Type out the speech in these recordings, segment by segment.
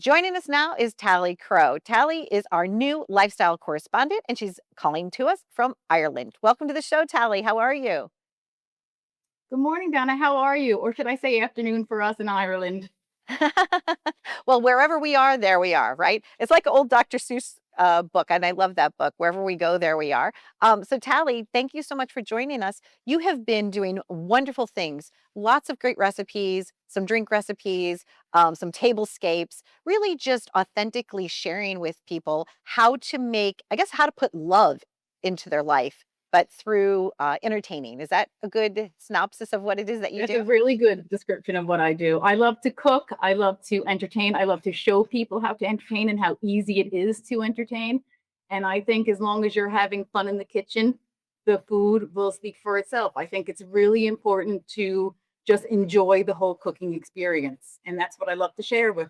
Joining us now is Taly Crowe. Taly is our new lifestyle correspondent, and she's calling to us from Ireland. Welcome to the show, Taly. How are you? Good morning, Donna. How are you? Or should I say afternoon for us in Ireland? Well, wherever we are, there we are, right? It's like an old Dr. Seuss book, and I love that book. Wherever we go, there we are. So, Taly, thank you so much for joining us. You have been doing wonderful things, lots of great recipes, some drink recipes, some tablescapes, really just authentically sharing with people how to make, I guess, how to put love into their life, but through entertaining. Is that a good synopsis of what it is that you That's a do? really good description of what I do. I love to cook. I love to entertain. I love to show people how to entertain and how easy it is to entertain. And I think as long as you're having fun in the kitchen, the food will speak for itself. I think it's really important to just enjoy the whole cooking experience. And that's what I love to share with.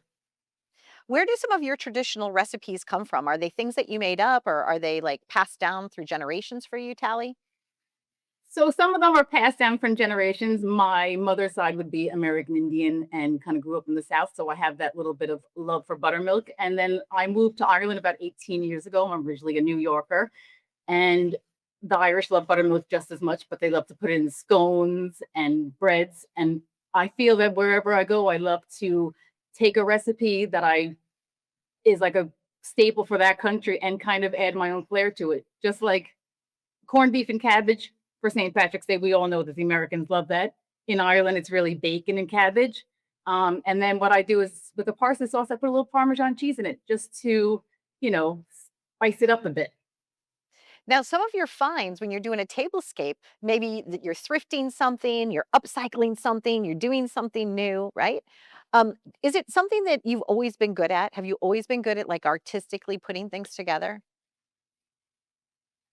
Where do some of your traditional recipes come from? Are they things that you made up or are they like passed down through generations for you, Taly? So some of them are passed down from generations. My mother's side would be American Indian and kind of grew up in the South. So I have that little bit of love for buttermilk. And then I moved to Ireland about 18 years ago. I'm originally a New Yorker. And the Irish love buttermilk just as much, but they love to put it in scones and breads. And I feel that wherever I go, I love to take a recipe that I is like a staple for that country and kind of add my own flair to it. Just like corned beef and cabbage for St. Patrick's Day. We all know that the Americans love that. In Ireland, it's really bacon and cabbage. And then what I do is with the parsley sauce, I put a little Parmesan cheese in it just to, you know, spice it up a bit. Now, some of your finds when you're doing a tablescape, maybe that you're thrifting something, you're upcycling something, you're doing something new, right? Is it something that you've always been good at? Have you always been good at like artistically putting things together?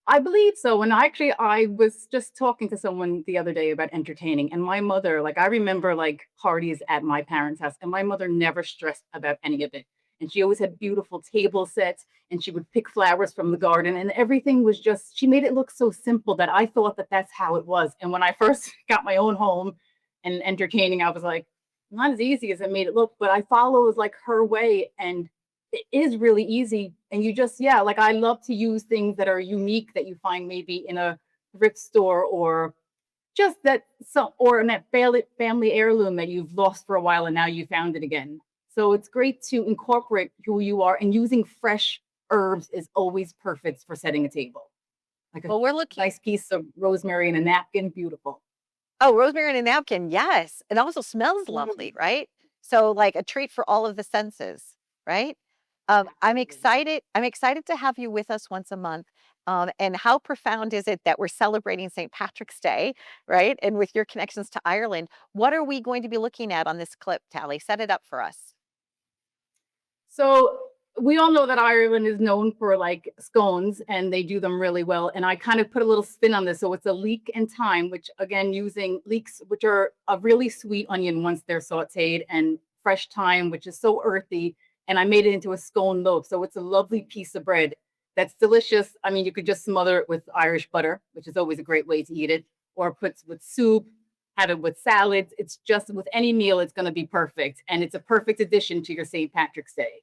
I believe so. And actually, I was just talking to someone the other day about entertaining, and my mother, like, I remember like parties at my parents' house, and my mother never stressed about any of it. And she always had beautiful table sets, and she would pick flowers from the garden, and everything was just, she made it look so simple that I thought that that's how it was. And when I first got my own home and entertaining, I was like, not as easy as it made it look, but I followed like her way, and it is really easy. And you just, yeah, like I love to use things that are unique that you find maybe in a thrift store or just that some or in that family heirloom that you've lost for a while and now you found it again. So it's great to incorporate who you are, and using fresh herbs is always perfect for setting a table. Like a Well, we're looking. nice piece of rosemary in a napkin, beautiful. Oh, rosemary in a napkin, yes. It also smells lovely, Mm, right? So, like a treat for all of the senses, right? absolutely. I'm excited to have you with us once a month. And how profound is it that we're celebrating St. Patrick's Day, right? And with your connections to Ireland, what are we going to be looking at on this clip, Taly? Set it up for us. So we all know that Ireland is known for like scones and they do them really well. And I kind of put a little spin on this. So it's a leek and thyme, which again, using leeks, which are a really sweet onion once they're sauteed, and fresh thyme, which is so earthy. And I made it into a scone loaf. So it's a lovely piece of bread that's delicious. I mean, you could just smother it with Irish butter, which is always a great way to eat it, or put with soup, have it with salads. It's just with any meal, it's going to be perfect. And it's a perfect addition to your St. Patrick's Day.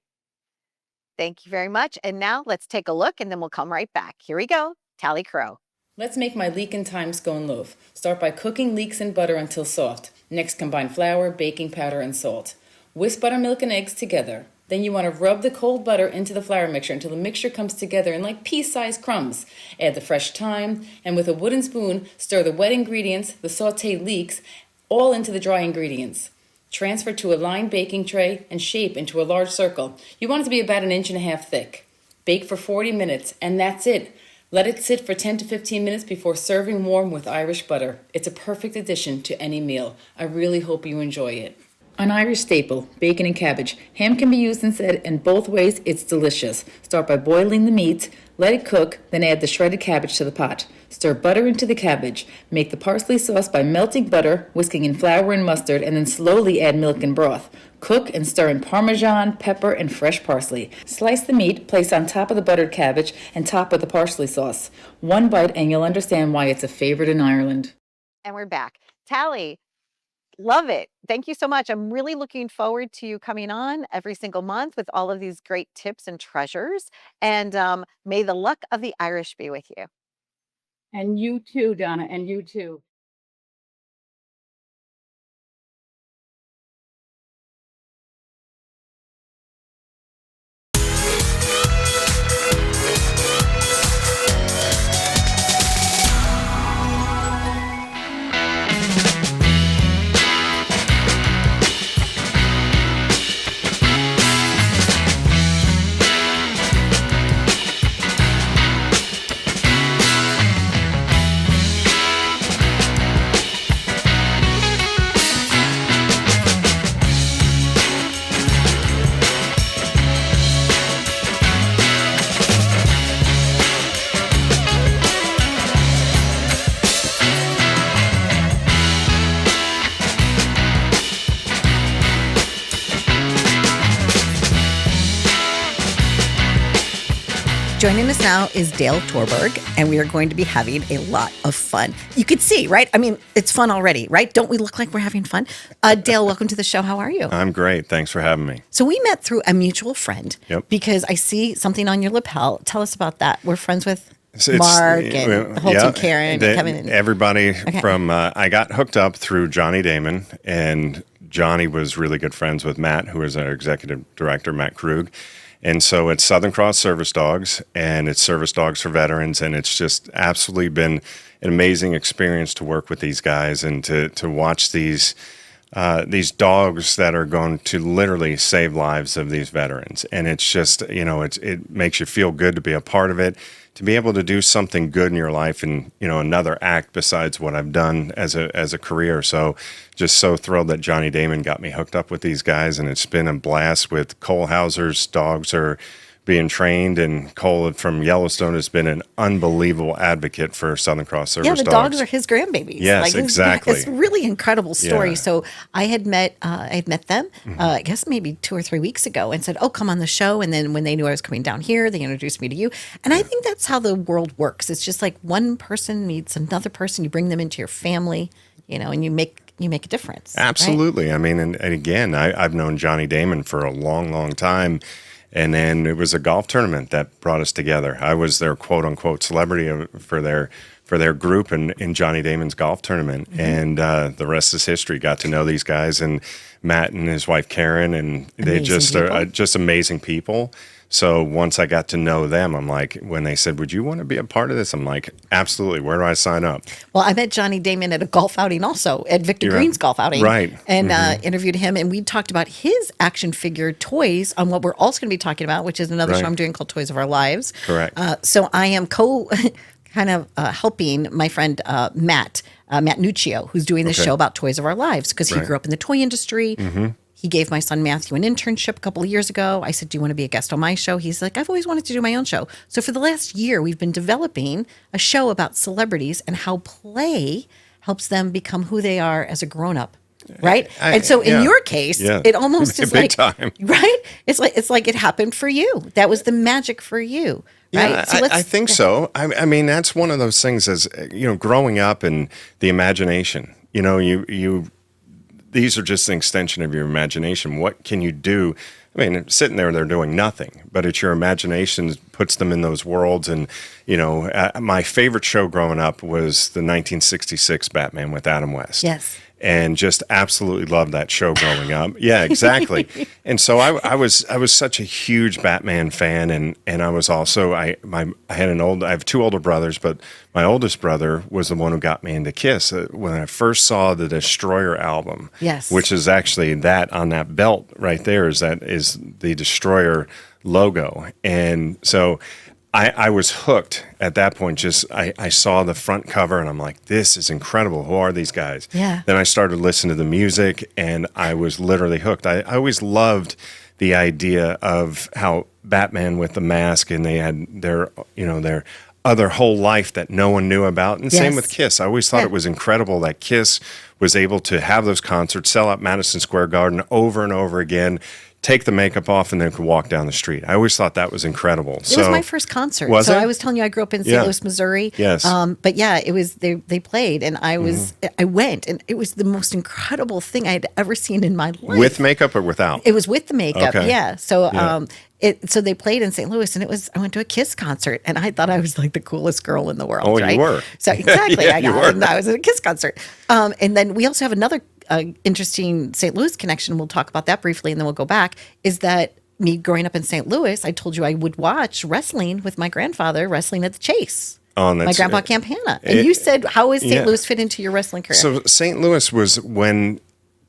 Thank you very much. And now let's take a look and then we'll come right back. Here we go. Taly Crowe. Let's make my leek and thyme scone loaf. Start by cooking leeks in butter until soft. Next, combine flour, baking powder, and salt. Whisk buttermilk and eggs together. Then you want to rub the cold butter into the flour mixture until the mixture comes together in like pea-sized crumbs. Add the fresh thyme, and with a wooden spoon, stir the wet ingredients, the sautéed leeks, all into the dry ingredients. Transfer to a lined baking tray and shape into a large circle. You want it to be about 1.5 inches thick. Bake for 40 minutes, and that's it. Let it sit for 10 to 15 minutes before serving warm with Irish butter. It's a perfect addition to any meal. I really hope you enjoy it. An Irish staple, bacon and cabbage. Ham can be used instead, and both ways it's delicious. Start by boiling the meat, let it cook, then add the shredded cabbage to the pot. Stir butter into the cabbage. Make the parsley sauce by melting butter, whisking in flour and mustard, and then slowly add milk and broth. Cook and stir in Parmesan, pepper, and fresh parsley. Slice the meat, place on top of the buttered cabbage, and top with the parsley sauce. One bite and you'll understand why it's a favorite in Ireland. And we're back. Taly, Love it. Thank you so much. I'm really looking forward to you coming on every single month with all of these great tips and treasures. And may the luck of the Irish be with you. And you too, Donna, and you too. Joining us now is Dale Torborg, and we are going to be having a lot of fun. You could see, right? I mean, it's fun already, right? Don't we look like we're having fun? Dale, welcome to the show. How are you? I'm great. Thanks for having me. So we met through a mutual friend. Yep. Because I see something on your lapel. Tell us about that. We're friends with Mark and Holt and Karen and Kevin. And everybody from, I got hooked up through Johnny Damon, and Johnny was really good friends with Matt, who is our executive director, Matt Krug. And so it's Southern Cross Service Dogs, and it's Service Dogs for Veterans, and it's just absolutely been an amazing experience to work with these guys and to watch these dogs that are going to literally save lives of these veterans. And it's just, it makes you feel good to be a part of it, to be able to do something good in your life and, another act besides what I've done as a career. So just so thrilled that Johnny Damon got me hooked up with these guys, and it's been a blast. With Cole Hauser's dogs are being trained, and Cole from Yellowstone has been an unbelievable advocate for Southern Cross Service Dogs. Yeah, the dogs are his grandbabies. Yes, exactly. It's a really incredible story. Yeah. So I had met them, I guess maybe 2 or 3 weeks ago, and said, "Oh, come on the show." And then when they knew I was coming down here, they introduced me to you. And I think that's how the world works. It's just like one person needs another person. You bring them into your family, and you make a difference. Absolutely. Right? I mean, and again, I've known Johnny Damon for a long, long time. And then it was a golf tournament that brought us together. I was their quote unquote celebrity for their group in Johnny Damon's golf tournament. And the rest is history. Got to know these guys, and Matt and his wife Karen, and they just are just amazing people. So once I got to know them, I'm like, when they said, "Would you want to be a part of this?" I'm like, absolutely. Where do I sign up? Well, I met Johnny Damon at a golf outing also, at Victor Green's golf outing. Right. And interviewed him, and we talked about his action figure toys on what we're also going to be talking about, which is another show I'm doing called Toys of Our Lives. Correct. So I am helping my friend Matt Nuccio, who's doing this show about Toys of Our Lives, because he grew up in the toy industry. He gave my son Matthew an internship a couple of years ago. I said, "Do you want to be a guest on my show?" He's like, "I've always wanted to do my own show." So for the last year, we've been developing a show about celebrities and how play helps them become who they are as a grown-up. Right. And so in your case, it almost is big like, time. Right. It's like it happened for you. That was the magic for you. Right. Yeah, So I think so. I mean, that's one of those things, as growing up, and the imagination, these are just an extension of your imagination. What can you do? I mean, sitting there, they're doing nothing, but it's your imagination that puts them in those worlds. And, my favorite show growing up was the 1966 Batman with Adam West. Yes. And just absolutely loved that show growing up. Yeah, exactly. And so I was such a huge Batman fan, and I was also I have 2 older brothers, but my oldest brother was the one who got me into Kiss when I first saw the Destroyer album. Yes. Which is actually that on that belt right there is the Destroyer logo. And so I was hooked at that point. I saw the front cover, and I'm like, this is incredible. Who are these guys? Yeah. Then I started listening to the music, and I was literally hooked. I always loved the idea of how Batman with the mask, and they had their other whole life that no one knew about. And same with Kiss. I always thought it was incredible that Kiss was able to have those concerts, sell out Madison Square Garden over and over again, take the makeup off, and then could walk down the street. I always thought that was incredible. It was my first concert. Was so it? I was telling you, I grew up in St. Yeah. Louis, Missouri. Yes. But yeah, it was they played, and I went, and it was the most incredible thing I had ever seen in my life. With makeup or without? It was with the makeup. Okay. Yeah. So so they played in St. Louis, and I went to a Kiss concert, and I thought I was like the coolest girl in the world. Oh, right? you were. So exactly, Yeah, I you got were. it. And I was at a Kiss concert. And then we also have another interesting St. Louis connection. We'll talk about that briefly, and then we'll go back. Is that me growing up in St. Louis? I told you I would watch wrestling with my grandfather, wrestling at the Chase. Oh, and My that's, grandpa Campana. And you said, how is St. yeah. Louis fit into your wrestling career? So St. Louis was when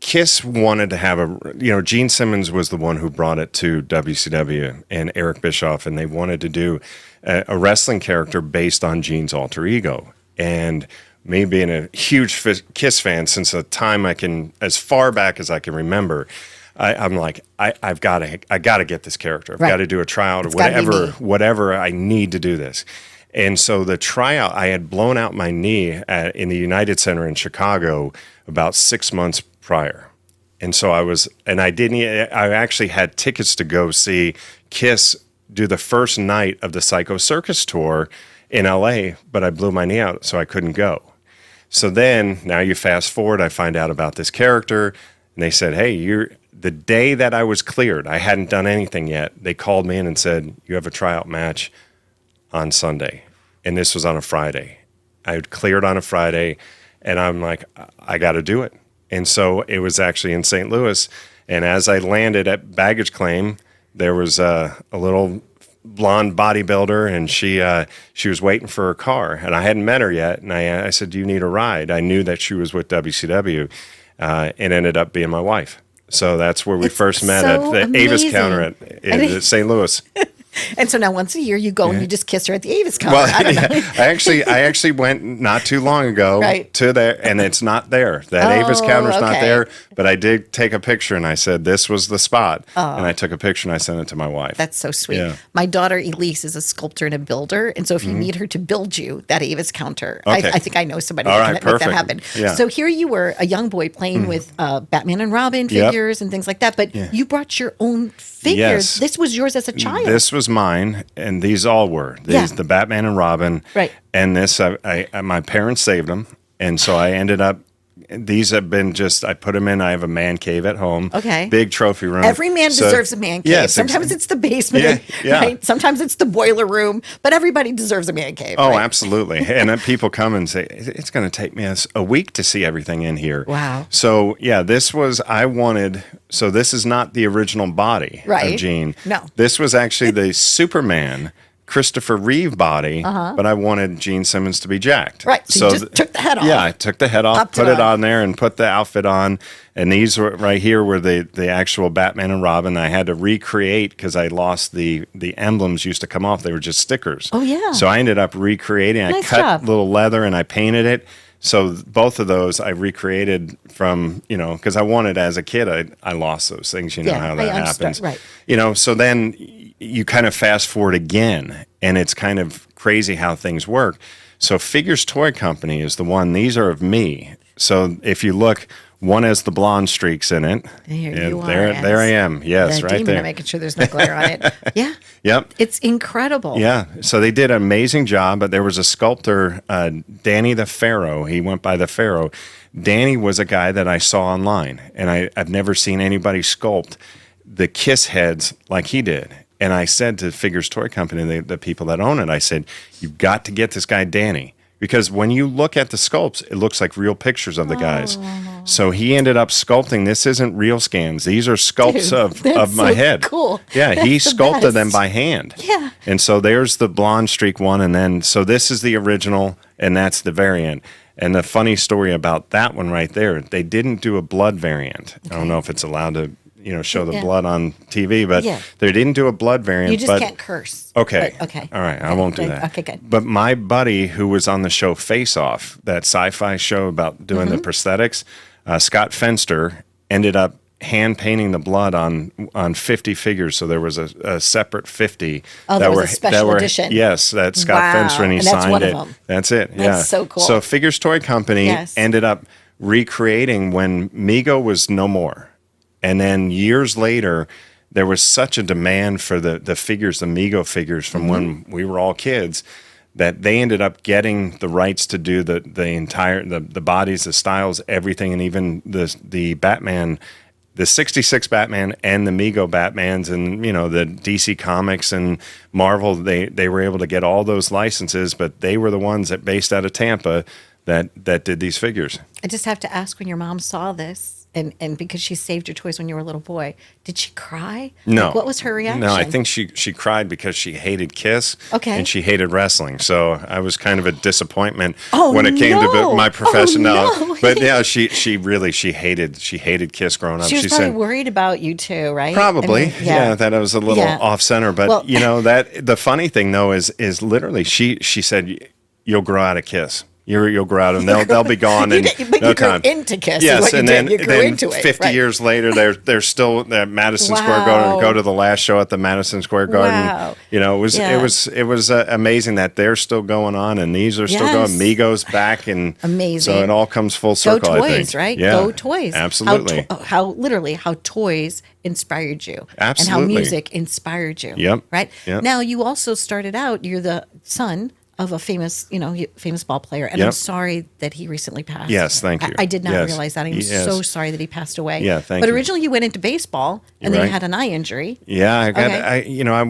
Kiss wanted to have Gene Simmons was the one who brought it to WCW and Eric Bischoff, and they wanted to do a wrestling character based on Gene's alter ego. And me being a huge Kiss fan since the time as far back as I can remember, I'm like, I gotta get this character. I've got to do a tryout or whatever I need to do this. And so the tryout, I had blown out my knee in the United Center in Chicago about 6 months prior. And so I actually had tickets to go see Kiss do the first night of the Psycho Circus tour in LA, but I blew my knee out, so I couldn't go. So then, now you fast forward, I find out about this character, and they said, hey, the day that I was cleared, I hadn't done anything yet, they called me in and said, you have a tryout match on Sunday. And this was on a Friday. I had cleared on a Friday, and I'm like, I got to do it. And so it was actually in St. Louis. And as I landed at baggage claim, there was a little blonde bodybuilder, and she was waiting for her car, and I hadn't met her yet. And I said, do you need a ride? I knew that she was with WCW, and ended up being my wife. So that's where we first met so at the Avis amazing. counter at St. Louis. And so now once a year you go and you just kiss her at the Avis counter. Well, I don't know. I actually went not too long ago Right. to there, and it's not there. That Avis counter's not okay. there, but I did take a picture, and I said, this was the spot. And I took a picture, and I sent it to my wife. That's so sweet. Yeah. My daughter Elise is a sculptor and a builder, and so if you need her to build you that Avis counter, Okay. I think I know somebody All that right, can make that perfect. happen. Yeah. So here you were, a young boy playing with Batman and Robin Yep. figures and things like that, but you brought your own figures. Yes. This was yours as a child. This was mine, and these all were. The Batman and Robin. Right. And this, my parents saved them, and so I ended up, these have been I put them in, I have a man cave at home. Okay. Big trophy room. Every man deserves a man cave. Yes, Sometimes it's the basement, Yeah. right? Sometimes it's the boiler room, but everybody deserves a man cave. Oh, right? absolutely. And then people come and say, it's going to take me a week to see everything in here. Wow. So, yeah, this is not the original body Right. of Gene. No. This was actually the Superman Christopher Reeve body, but I wanted Gene Simmons to be jacked. Right. So you just took the head off. Yeah, I took the head off, Popped put it it on. on there, and put the outfit on. And these were right here were the actual Batman and Robin. I had to recreate because I lost the emblems used to come off. They were just stickers. Oh, yeah. So I ended up recreating. I Nice cut job. little leather and I painted it. So both of those I recreated from, because I wanted as a kid, I lost those things, how I that understand. happens. Right. So then you kind of fast forward again, and it's kind of crazy how things work. So Figures Toy Company is the one. These are of me. So if you look, one has the blonde streaks in it. There you are, There I am. Yes, The right demon, there. I'm making sure there's no glare on it. Yeah. Yep. It's incredible. Yeah. So they did an amazing job, but there was a sculptor, Danny the Pharaoh. He went by the Pharaoh. Danny was a guy that I saw online, and I've never seen anybody sculpt the Kiss heads like he did. And I said to Figures Toy Company, the people that own it, I said, you've got to get this guy Danny. Because when you look at the sculpts, it looks like real pictures of the guys. So he ended up sculpting. This isn't real scans. These are sculpts of my head. Cool. Yeah, he That's the sculpted them best. by hand. Yeah. And so there's the blonde streak one. And then, so this is the original, and that's the variant. And the funny story about that one right there, they didn't do a blood variant. I don't know if it's allowed to, show the blood on TV, but they didn't do a blood variant. You just can't curse. Okay. But, okay. All right. I won't do Good. that. Okay, good. But my buddy who was on the show Face Off, that sci-fi show about doing the prosthetics, Scott Fenster ended up hand painting the blood on 50 figures. So there was a separate 50 that was a special edition. Yes, that Scott Wow. Fenster, and he And that's signed one of it. them. That's it. Yeah. so cool. So Figures Toy Company Yes. ended up recreating when Mego was no more. And then years later, there was such a demand for the figures, the Mego figures from when we were all kids, that they ended up getting the rights to do the entire the bodies, the styles, everything, and even the Batman, the 66 Batman and the Mego Batmans, and the DC Comics and Marvel. They were able to get all those licenses, but they were the ones that based out of Tampa that did these figures. I just have to ask, when your mom saw this, and because she saved your toys when you were a little boy, did she cry? No. Like, what was her reaction? No, I think she cried because she hated Kiss. Okay. And she hated wrestling. So I was kind of a disappointment Oh, when it came to no. my profession. Oh, no. But yeah, she hated Kiss growing up. She was probably worried about you too, right? Probably, I mean, yeah, that I was a little off center. But Well- that the funny thing though is literally she said, "You'll grow out of Kiss. You'll grow out, and they'll be gone in but no you grew time." into Kiss. Yes, is what and you then did. You grew into it. 50 right. years later, they're still at Madison Square Wow. go to the last show at the Madison Square Garden. Wow. It was amazing that they're still going on, and these are still Yes. going. Migo's back, and Amazing. So it all comes full Go circle. I toys, think. right? Yeah, Go toys. Absolutely. How literally how toys inspired you. Absolutely. And how music inspired you. Yep. Right? Yep. Now you also started out, you're the son of a famous ball player. And I'm Yep. sorry that he recently passed. Yes, thank you. I did not Yes. realize that. I'm Yes. so sorry that he passed away. Yeah, thank But you. originally you went into baseball and then right. you had an eye injury. Yeah, Okay.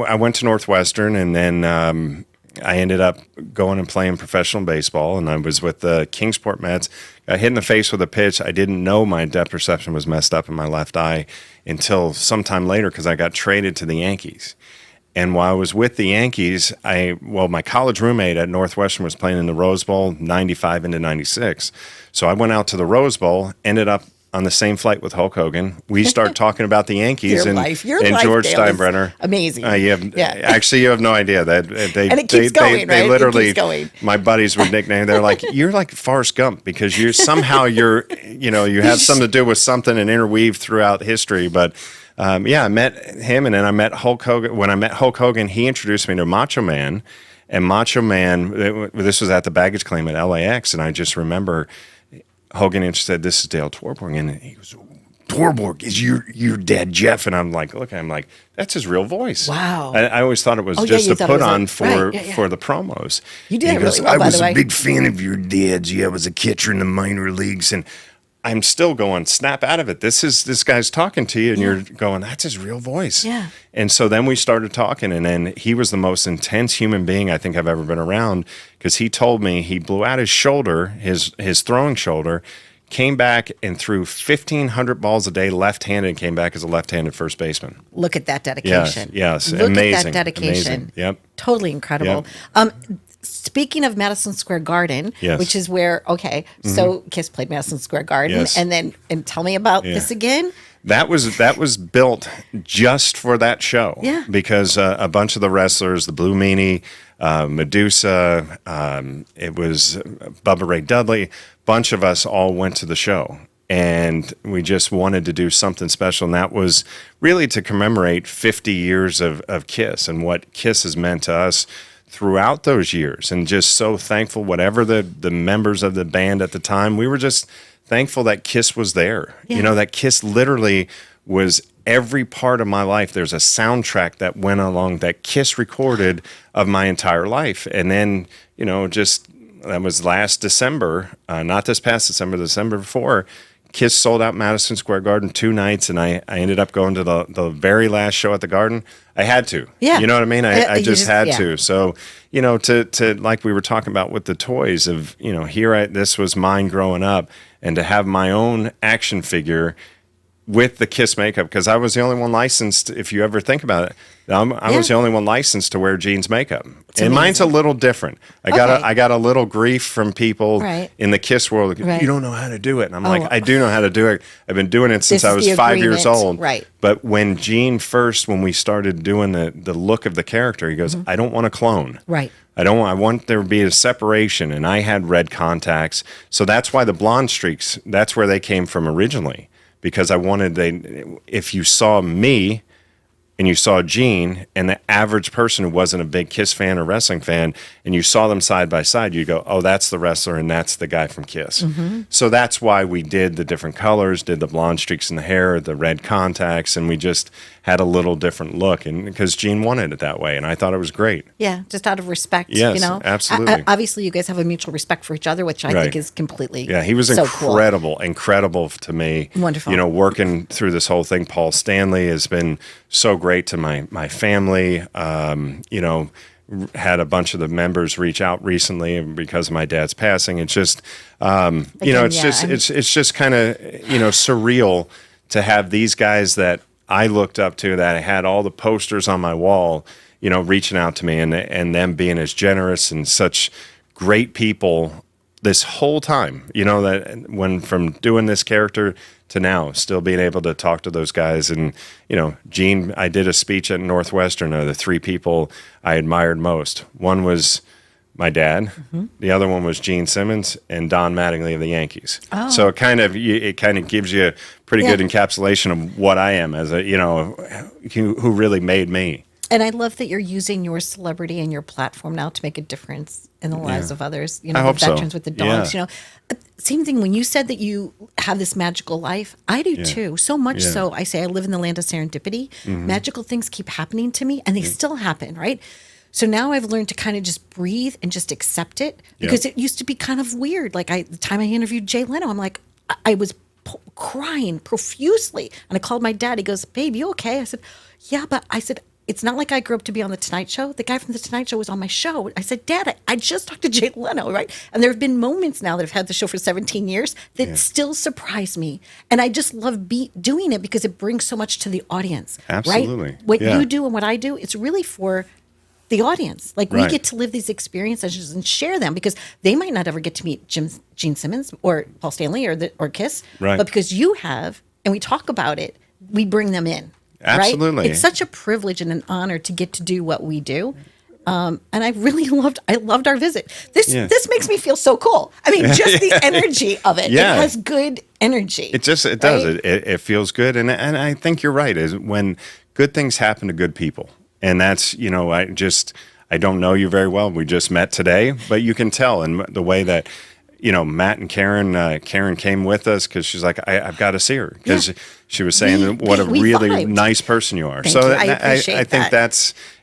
I went to Northwestern, and then I ended up going and playing professional baseball, and I was with the Kingsport Mets. Got hit in the face with a pitch. I didn't know my depth perception was messed up in my left eye until sometime later, because I got traded to the Yankees. And while I was with the Yankees, my college roommate at Northwestern was playing in the Rose Bowl, 95 into 96. So I went out to the Rose Bowl, ended up on the same flight with Hulk Hogan. We start talking about the Yankees Your and life, George Dale, is Steinbrenner. amazing. Yeah. Actually, you have no idea that they And it keeps going, they right? It literally. keeps going. My buddies would nickname. They're like, "You're like Forrest Gump because you have something to do with something and interweave throughout history." But I met him, and then I met Hulk Hogan. When I met Hulk Hogan, he introduced me to Macho Man, and Macho Man. This was at the baggage claim at LAX, and I just remember Hogan said, "This is Dale Torborg," and he goes, "Torborg is your dad, Jeff." And I'm like, that's his real voice. Wow. I always thought it was Oh, just yeah, you a thought it put was on like- for right, yeah. for the promos. You did And he really goes, well, I by was the a way. big fan of your dad's. Yeah, I was a catcher in the minor leagues, and I'm still going, snap out of it. This guy's talking to you, and you're going, that's his real voice. Yeah. And so then we started talking, and then he was the most intense human being I think I've ever been around, because he told me he blew out his shoulder, his throwing shoulder, came back and threw 1,500 balls a day left-handed, and came back as a left-handed first baseman. Look at that dedication. Yes. Look Amazing. at that dedication. Amazing. Yep. Totally incredible. Speaking of Madison Square Garden, Yes. which is where, so Kiss played Madison Square Garden. Yes. And tell me about this again. That was built just for that show. Yeah. Because a bunch of the wrestlers, the Blue Meanie, Medusa, it was Bubba Ray Dudley, bunch of us all went to the show. And we just wanted to do something special. And that was really to commemorate 50 years of Kiss and what Kiss has meant to us throughout those years. And just so thankful, whatever the members of the band at the time, we were just thankful that Kiss was there. Yeah. That Kiss literally was every part of my life. There's a soundtrack that went along that Kiss recorded of my entire life. And then, just that was last December, not this past December, the December before, Kiss sold out Madison Square Garden 2 nights, and I ended up going to the very last show at the Garden. I had to. Yeah. You know what I mean? I You just had yeah. to. So, to like we were talking about with the toys of, this was mine growing up, and to have my own action figure with the Kiss makeup, because I was the only one licensed, if you ever think about it. I was the only one licensed to wear Gene's makeup. And mine's a little different. I got a little grief from people Right. in the Kiss world. Right. You don't know how to do it. And I'm like, I do know how to do it. I've been doing it since This I is was the 5 years agreement. old. Right. But when Gene when we started doing the look of the character, he goes, I don't want a clone. Right. I want there to be a separation, and I had red contacts. So that's why the blonde streaks, that's where they came from originally, because I wanted if you saw me and you saw Gene and the average person who wasn't a big Kiss fan or wrestling fan, and you saw them side by side, you go, oh, that's the wrestler and that's the guy from Kiss. So that's why we did the different colors, did the blonde streaks in the hair, the red contacts, and we just had a little different look, and because Gene wanted it that way, and I thought it was great. Yeah, just out of respect, Yes, you know? absolutely. Obviously, you guys have a mutual respect for each other, which I think is completely Yeah, he was so incredible to me. Wonderful. You know, working through this whole thing, Paul Stanley has been so great to my family. You know, had a bunch of the members reach out recently because of my dad's passing. It's just, you know, it's just kind of, you know, surreal to have these guys that I looked up to, that I had all the posters on my wall, you know, reaching out to me, and them being as generous and such great people this whole time, you know, that when from doing this character to now, still being able to talk to those guys. And, you know, Gene, I did a speech at Northwestern of the 3 people I admired most. One was my dad, the other one was Gene Simmons, and Don Mattingly of the Yankees. Oh. So it kind of gives you a pretty good encapsulation of what I am as a, you know, who really made me. And I love that you're using your celebrity and your platform now to make a difference in the lives of others. You know, I the hope so. veterans with the dogs. Yeah. You know, same thing. When you said that you have this magical life, I do too. So much so, I say I live in the land of serendipity. Magical things keep happening to me, and they still happen, right? So now I've learned to kind of just breathe and just accept it, because it used to be kind of weird. Like the time I interviewed Jay Leno, I'm like, I was crying profusely, and I called my dad. He goes, "Babe, you okay?" I said, "Yeah," but I said, it's not like I grew up to be on The Tonight Show. The guy from The Tonight Show was on my show. I said, Dad, I just talked to Jay Leno, right? And there have been moments now that I've had the show for 17 years that still surprise me. And I just love doing it because it brings so much to the audience. Absolutely. Right? What you do and what I do, it's really for the audience. Like we get to live these experiences and share them, because they might not ever get to meet Gene Simmons or Paul Stanley or Kiss. Right. But because you have, and we talk about it, we bring them in. Absolutely. Right? It's such a privilege and an honor to get to do what we do. And I really loved our visit. This makes me feel so cool. I mean, just the energy of it. Yeah. It has good energy. It does. It feels good. And I think you're right, is when good things happen to good people. And that's, you know, I don't know you very well. We just met today, but you can tell in the way that, you know, Matt and Karen came with us because she's like, I've got to see her, because she was saying what a really vibed. nice person you are. Thank So you. I appreciate I think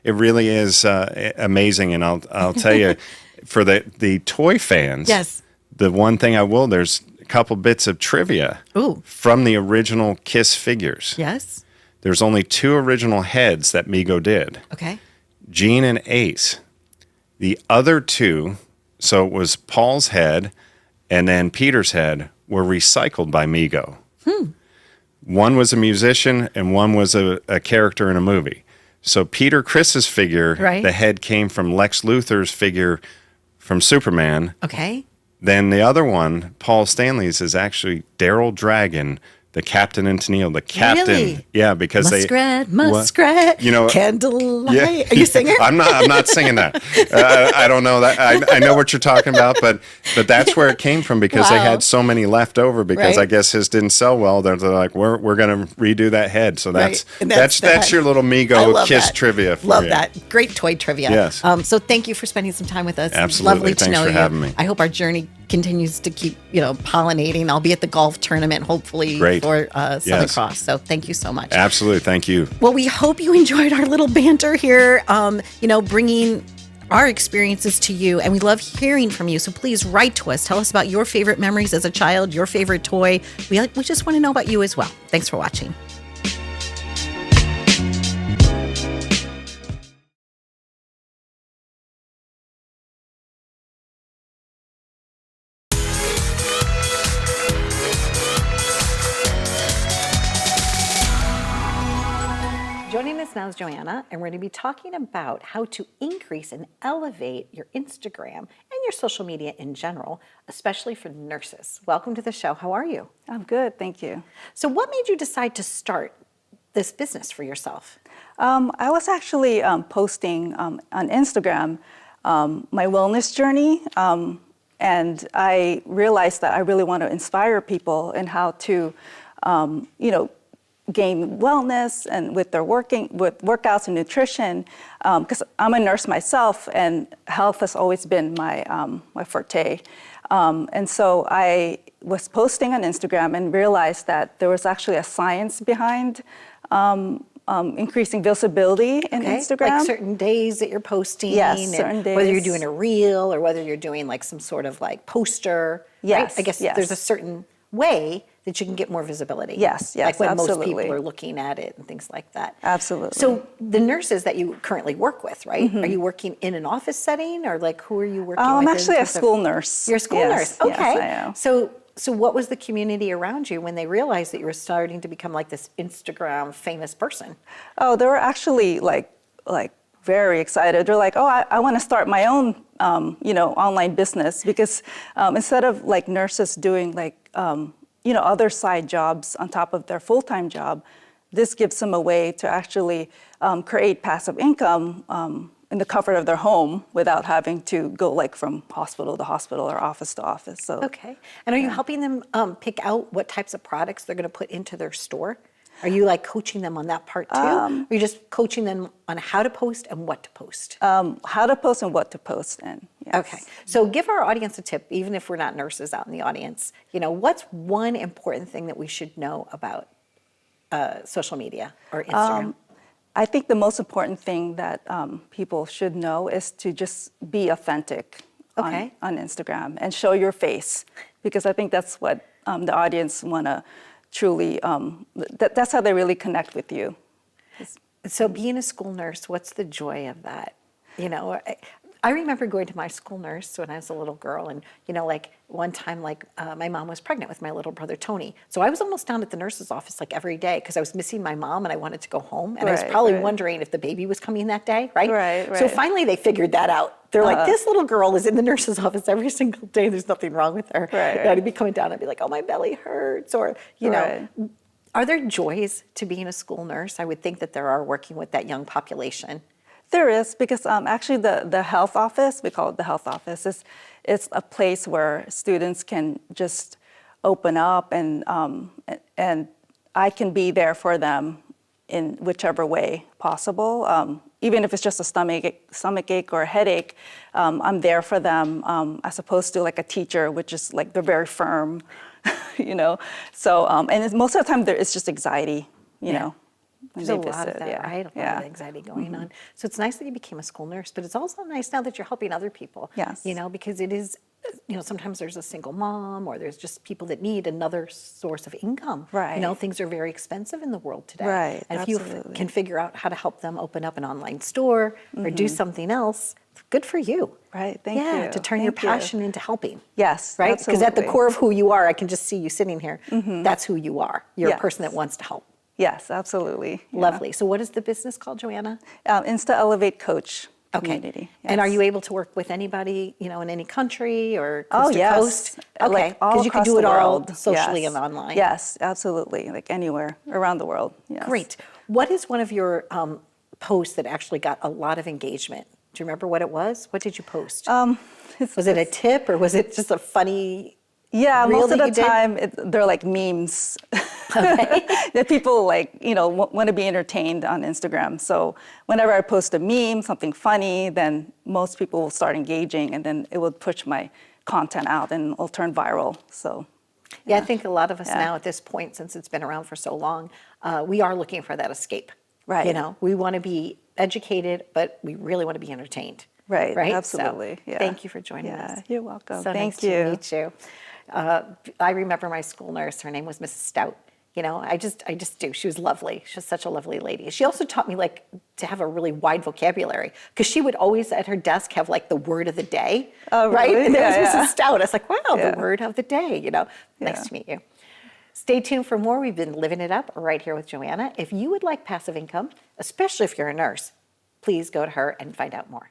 it really is amazing. And I'll tell you, for the toy fans, the one thing there's a couple bits of trivia from the original Kiss figures. Yes. There's only 2 original heads that Mego did. Okay. Gene and Ace. The other 2, so it was Paul's head and then Peter's head, were recycled by Mego. One was a musician and one was a character in a movie. So Peter Criss's figure, the head came from Lex Luthor's figure from Superman. Okay. Then the other one, Paul Stanley's, is actually Daryl Dragon, the captain in Tennille, the captain. Really? Yeah, because Muskrat, you know, candlelight. Are you singing? I'm not singing that. I don't know that. I know what you're talking about, but that's where it came from, because they had so many left over, because I guess his didn't sell well. They're like, we're going to redo that head. So that's your little Mego Kiss trivia. Love that. Great toy trivia. Yes. So thank you for spending some time with us. Absolutely. Lovely to Thanks know for you. having me. I hope our journey continues to keep, pollinating. I'll be at the golf tournament, hopefully, for Southern Cross. So thank you so much. Absolutely. Thank you. Well, we hope you enjoyed our little banter here, bringing our experiences to you. And we love hearing from you. So please write to us. Tell us about your favorite memories as a child, your favorite toy. We just want to know about you as well. Thanks for watching. Joining us now is Joanna, and we're going to be talking about how to increase and elevate your Instagram and your social media in general, especially for nurses. Welcome to the show. How are you? I'm good, thank you. So what made you decide to start this business for yourself? I was actually posting on Instagram my wellness journey, and I realized that I really want to inspire people in how to, gain wellness and with their workouts and nutrition, because I'm a nurse myself and health has always been my forte. And so I was posting on Instagram and realized that there was actually a science behind increasing visibility in Instagram. Like certain days that you're posting. Yes, certain days. Whether you're doing a reel or whether you're doing like some sort of like poster. Yes, right? I guess yes. there's a certain way that you can get more visibility. Yes, Like when absolutely. most people are looking at it and things like that. Absolutely. So the nurses that you currently work with, right? Are you working in an office setting or like who are you working with? I'm in actually a terms of- school nurse. You're a school Yes, nurse. Okay. Yes, I am. So what was the community around you when they realized that you were starting to become like this Instagram famous person? Oh, they were actually like very excited. They're like, oh, I want to start my own, online business because instead of like nurses doing like, other side jobs on top of their full-time job, this gives them a way to actually create passive income in the comfort of their home without having to go like from hospital to hospital or office to office. So Okay. And are you helping them pick out what types of products they're going to put into their store? Are you like coaching them on that part too? Or are you just coaching them on how to post and what to post? how to post and what to post and yes. Okay. So give our audience a tip, even if we're not nurses out in the audience. What's one important thing that we should know about social media or Instagram? I think the most important thing that people should know is to just be authentic Okay. on Instagram and show your face, because I think that's what the audience want to truly, that's how they really connect with you. So being a school nurse, what's the joy of that? I remember going to my school nurse when I was a little girl, and like one time, like my mom was pregnant with my little brother Tony, so I was almost down at the nurse's office like every day because I was missing my mom and I wanted to go home, and I was Right, probably right. wondering if the baby was coming that day, right? Right, So right. finally they figured that out. They're like, this little girl is in the nurse's office every single day. There's nothing wrong with her. Right, And I'd be coming down, I'd be like, oh, my belly hurts, or Right. Are there joys to being a school nurse? I would think that there are, working with that young population. There is, because actually the health office, we call it the health office, it's a place where students can just open up and I can be there for them in whichever way possible. Even if it's just a stomach ache or a headache, I'm there for them, as opposed to like a teacher, which is like they're very firm, So, most of the time it's just anxiety, when There's they a lot of visit, that, yeah. right? A lot Yeah. of anxiety going on. So it's nice that you became a school nurse, but it's also nice now that you're helping other people. Yes. Because it is, sometimes there's a single mom or there's just people that need another source of income. Right. Things are very expensive in the world today. Right, And if you absolutely. can figure out how to help them open up an online store or do something else, good for you. Right, thank you. Yeah, to turn your Thank you. passion into helping. Yes, Right? Because at the absolutely. core of who you are, I can just see you sitting here. That's who you are. You're a Yes. person that wants to help. Yes, absolutely. Yeah. Lovely. So what is the business called, Joanna? Insta Elevate Coach Okay. community. And are yes. you able to work with anybody, in any country or Oh, coast to yes. coast? Okay. Like all Because you can across do it the all world. socially Yes. and online. Yes, absolutely. Like anywhere around the world. Yes. Great. What is one of your posts that actually got a lot of engagement? Do you remember what it was? What did you post? Was it a tip or was it just a funny Yeah, reel most of that the you did? time they're like memes that people want to be entertained on Instagram. So whenever I post a meme, something funny, then most people will start engaging, and then it will push my content out and it'll turn viral. So Yeah, I think a lot of us Yeah. now at this point, since it's been around for so long, we are looking for that escape. Right. We want to be educated, but we really want to be entertained. Right, Right? absolutely. So, Yeah. thank you for joining Yeah, us. you're welcome. So Thank nice you. to meet you. I remember my school nurse. Her name was Mrs. Stout. I just do. She was lovely. She was such a lovely lady. She also taught me to have a really wide vocabulary, because she would always at her desk have like the word of the day. Oh, Right? really? And there was Yeah, Mrs. Stout. I was like, wow, Yeah. the word of the day. Nice Yeah. to meet you. Stay tuned for more. We've been living it up right here with Joanna. If you would like passive income, especially if you're a nurse, please go to her and find out more.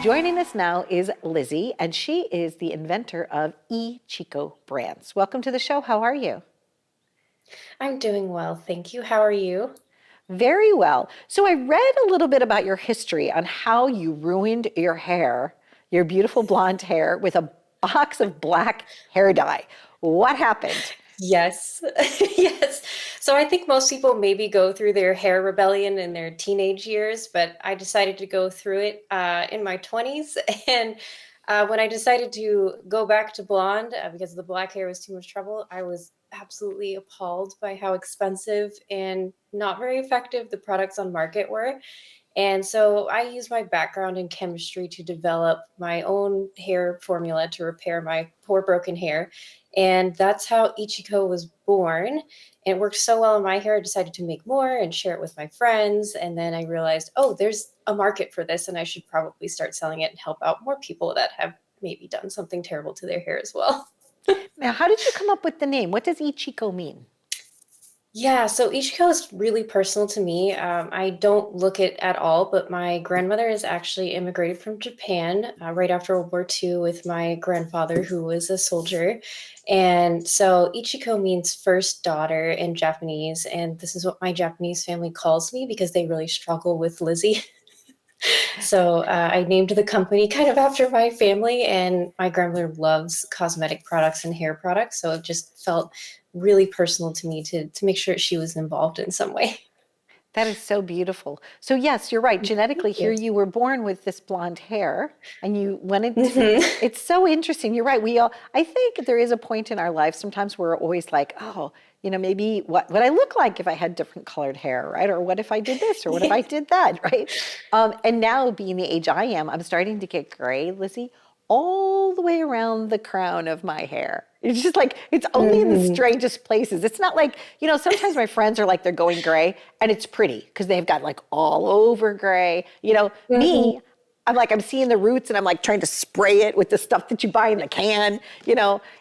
Joining us now is Lizzy, and she is the inventor of Ichiko brands. Welcome to the show. How are you? I'm doing well, thank you. How are you? Very well. So I read a little bit about your history on how you ruined your hair, your beautiful blonde hair, with a box of black hair dye. What happened? Yes, yes. So I think most people maybe go through their hair rebellion in their teenage years, but I decided to go through it in my 20s. And when I decided to go back to blonde because the black hair was too much trouble, I was absolutely appalled by how expensive and not very effective the products on market were. And so I use my background in chemistry to develop my own hair formula to repair my poor broken hair. And that's how Ichiko was born. And it worked so well in my hair, I decided to make more and share it with my friends. And then I realized, oh, there's a market for this, and I should probably start selling it and help out more people that have maybe done something terrible to their hair as well. Now, how did you come up with the name? What does Ichiko mean? Yeah, so Ichiko is really personal to me. I don't look it at all, but my grandmother is actually immigrated from Japan right after World War II with my grandfather, who was a soldier. And so Ichiko means first daughter in Japanese. And this is what my Japanese family calls me because they really struggle with Lizzy. So I named the company kind of after my family, and my grandmother loves cosmetic products and hair products. So it just felt really personal to me to make sure she was involved in some way. That is so beautiful. So yes, you're right. Thank Genetically, here you. you were born with this blonde hair, and you wanted to. Mhm. It's so interesting. You're right. We all. I think there is a point in our life sometimes where we're always like, oh, maybe what would I look like if I had different colored hair, right? Or what if I did this, or what if I did that, right? And now, being the age I am, I'm starting to get gray, Lizzie, all the way around the crown of my hair. It's just like, it's only in the Mhm. strangest places. It's not like, sometimes my friends are like, they're going gray and it's pretty because they've got like all over gray. Mhm. Me, I'm seeing the roots and I'm like trying to spray it with the stuff that you buy in the can.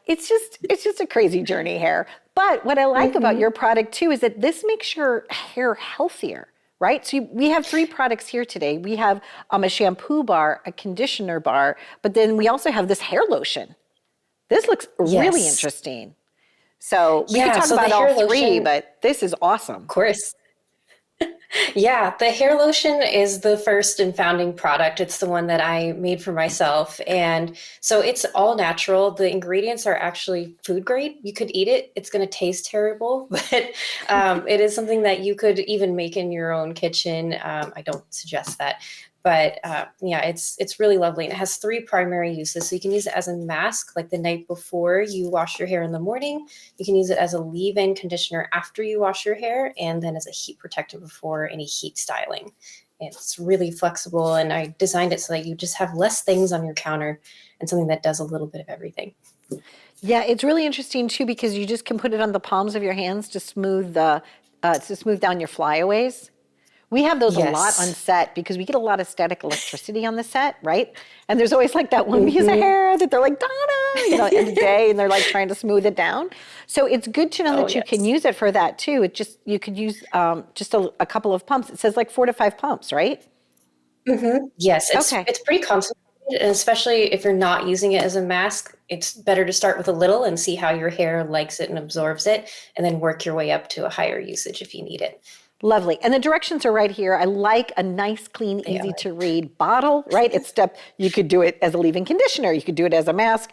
It's just a crazy journey hair. But what I like about Mhm. your product too is that this makes your hair healthier, right? So we have three products here today. We have a shampoo bar, a conditioner bar, but then we also have this hair lotion. This looks really Yes. interesting. So we could Yeah. talk So the about all hair three, lotion, but this is of awesome. course. Yeah, the hair lotion is the first and founding product. It's the one that I made for myself. And so it's all natural. The ingredients are actually food grade. You could eat it. It's going to taste terrible, but it is something that you could even make in your own kitchen. I don't suggest that. But yeah, it's really lovely. And it has three primary uses. So you can use it as a mask, like the night before you wash your hair in the morning. You can use it as a leave-in conditioner after you wash your hair, and then as a heat protector before any heat styling. It's really flexible, and I designed it so that you just have less things on your counter and something that does a little bit of everything. Yeah, it's really interesting too because you just can put it on the palms of your hands to smooth down your flyaways. We have those a lot on Yes. set because we get a lot of static electricity on the set, right? And there's always like that one piece of Hmm. hair that they're like, Donna, end of day, and they're like trying to smooth it down. So it's good to know Oh, that you can yes. use it for that too. You could use just a couple of pumps. It says like 4 to 5 pumps, right? Yes, it's Okay. it's pretty concentrated, and especially if you're not using it as a mask, it's better to start with a little and see how your hair likes it and absorbs it, and then work your way up to a higher usage if you need it. Lovely. And the directions are right here. I like a nice, clean, They easy are. to read bottle, right? You could do it as a leave-in conditioner. You could do it as a mask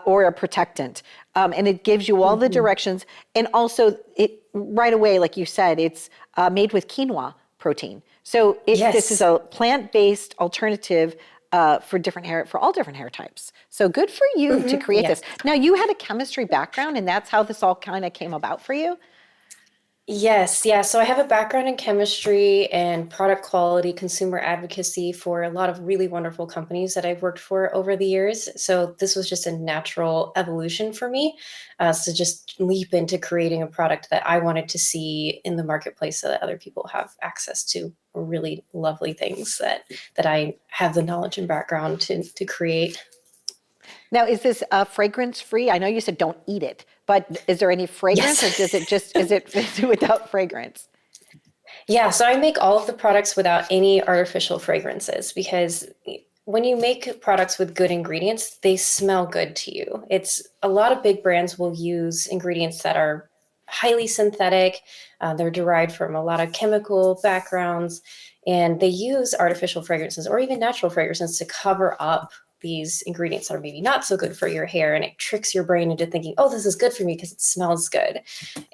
or a protectant. And it gives you all the Mhm. directions. And also it right away, like you said, it's made with quinoa protein. So this is Yes. a plant-based alternative for all different hair types. So good for you to create Yes. this. Now you had a chemistry background and that's how this all kind of came about for you? Yes, yeah. So I have a background in chemistry and product quality, consumer advocacy for a lot of really wonderful companies that I've worked for over the years. So this was just a natural evolution for me, to just leap into creating a product that I wanted to see in the marketplace so that other people have access to really lovely things that I have the knowledge and background to create. Now, is this fragrance free? I know you said don't eat it, but is there any fragrance or Yes. is it without fragrance? Yeah, so I make all of the products without any artificial fragrances because when you make products with good ingredients, they smell good to you. It's a lot of big brands will use ingredients that are highly synthetic. They're derived from a lot of chemical backgrounds, and they use artificial fragrances or even natural fragrances to cover up these ingredients that are maybe not so good for your hair, and it tricks your brain into thinking, oh, this is good for me because it smells good.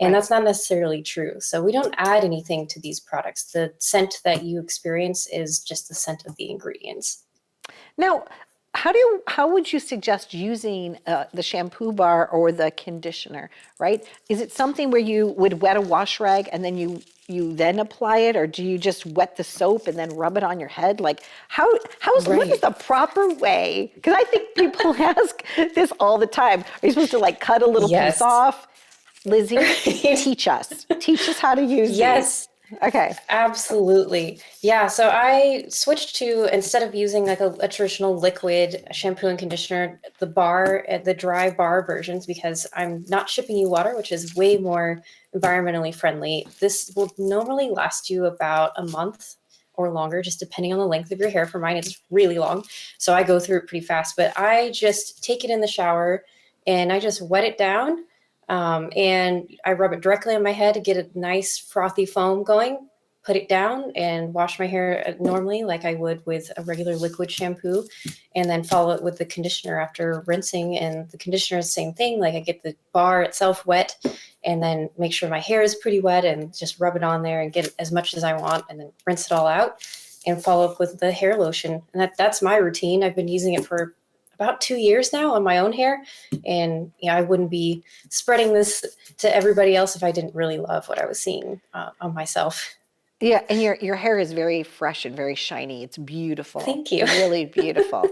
And that's not necessarily true. So we don't add anything to these products. The scent that you experience is just the scent of the ingredients. Now, how would you suggest using the shampoo bar or the conditioner, right? Is it something where you would wet a wash rag and then you then apply it, or do you just wet the soap and then rub it on your head? Like what is the proper way? Because I think people ask this all the time. Are you supposed to like cut a little piece off? Lizzy, teach us how to use these. Okay. Absolutely. Yeah. So I switched to, instead of using like a traditional liquid shampoo and conditioner, the dry bar versions, because I'm not shipping you water, which is way more environmentally friendly. This will normally last you about a month or longer, just depending on the length of your hair. For mine, it's really long. So I go through it pretty fast, but I just take it in the shower and I just wet it down. And I rub it directly on my head to get a nice frothy foam going, put it down and wash my hair normally like I would with a regular liquid shampoo, and then follow it with the conditioner after rinsing. And the conditioner is the same thing. Like I get the bar itself wet and then make sure my hair is pretty wet and just rub it on there and get as much as I want and then rinse it all out and follow up with the hair lotion. And that's my routine. I've been using it for about 2 years now on my own hair. And I wouldn't be spreading this to everybody else if I didn't really love what I was seeing on myself. Yeah, and your hair is very fresh and very shiny. It's beautiful. Thank you. Really beautiful.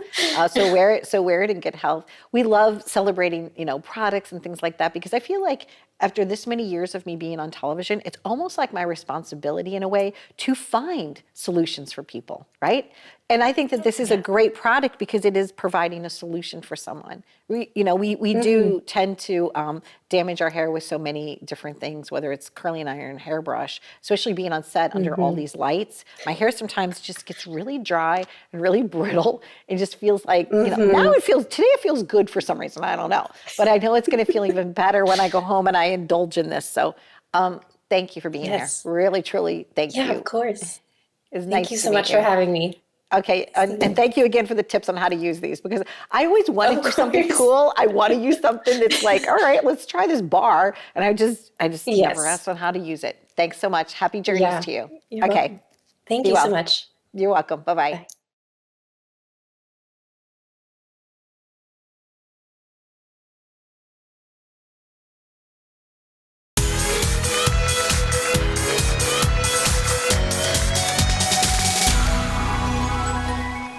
So wear it in good health. We love celebrating, products and things like that, because I feel like after this many years of me being on television, it's almost like my responsibility in a way to find solutions for people, right? And I think that this is a great product because it is providing a solution for someone. We do tend to damage our hair with so many different things, whether it's curling iron, hairbrush, especially being on set under all these lights. My hair sometimes just gets really dry and really brittle. It just feels like, today it feels good for some reason. I don't know. But I know it's going to feel even better when I go home and I indulge in this. So thank you for being here. Really, truly, thank you. Yeah, of course. It's nice Thank you so much for having me. Okay, and thank you again for the tips on how to use these, because I always want to do something cool. I want to use something that's like, all right, let's try this bar. And I just never asked on how to use it. Thanks so much. Happy journeys to you. You're welcome. Thank you so much. You're welcome. Bye-bye. Bye.